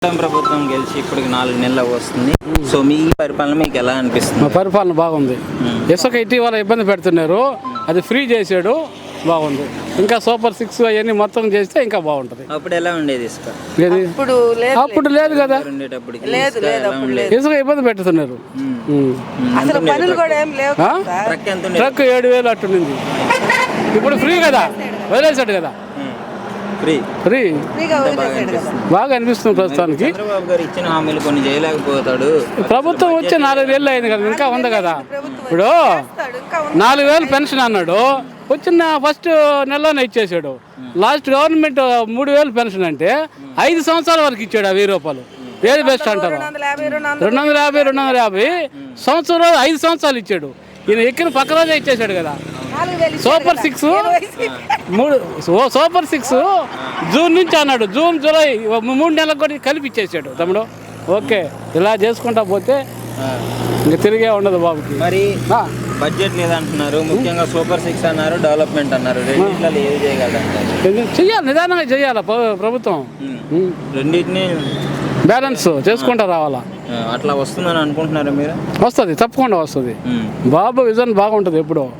ప్రభుత్వం గెలిచి ఇప్పటికి 4 నెలలు వస్తుంది. సో మీ పరిపాలన మీకు ఎలా అనిపిస్తుంది? మా పరిపాలన బాగుంది. ఇసుక ఇటీవల ఇబ్బంది పెడుతున్నారు, అది ఫ్రీ చేసాడు, బాగుంది. ఇంకా సూపర్ 6 అవన్నీ మొత్తం చేస్తే ఇంకా బాగుంటుంది. అప్పుడు ఎలా ఉండేది ఇసుక? అప్పుడు లేదు కదా, ఇసుక ఇబ్బంది పెడుతున్నారు. ట్రక్ 7,000 అట్టుండింది, ఇప్పుడు ఫ్రీ కదా, వదిలేసాడు కదా, ఫ్రీ బాగా అనిపిస్తుంది ప్రస్తుతానికి. చంద్రబాబు గారు ఇచ్చిన హామీలు కొన్ని చేయలేకపోతాడు. ప్రభుత్వం వచ్చి 4 నెలలు అయింది కదా, ఇంకా ఉంది కదా. ఇప్పుడు 4,000 పెన్షన్ అన్నాడు, వచ్చిన ఫస్ట్ నెలలోనే ఇచ్చేసాడు. లాస్ట్ గవర్నమెంట్ 3,000 పెన్షన్ అంటే 5 సంవత్సరాల వరకు ఇచ్చాడు. 1000 రూపాయలు ఏది బెస్ట్ అంటారు? 250 సంవత్సరాలు 5 సంవత్సరాలు ఇచ్చాడు. ఈయన ఎక్కిన పక్క రోజే ఇచ్చేసాడు కదా. సూపర్ 6 జూన్ నుంచి అన్నాడు, జూన్ జూలై 3 నెలలకు కూడా కలిపి ఇచ్చేసాడు తమ్ముడు. ఓకే, ఇలా చేసుకుంటా పోతే ఇంకా తిరిగే ఉండదు బాబుకి. మరి బడ్జెట్ లేదంటున్నారు, ముఖ్యంగా సూపర్ 6 అన్నారు, డెవలప్మెంట్ అన్నారు. రెండింటిలో ఏది చేయగలరు? చెయ్యాలి, నిదానంగా చెయ్యాలి ప్రభుత్వం. రెండింటిని బ్యాలెన్స్ చేసుకుంటా రావాలా. అట్లా వస్తుందని అనుకుంటున్నారు మీరు? వస్తుంది, తప్పకుండా వస్తుంది. బాబు విజన్ బాగుంటుంది ఎప్పుడో.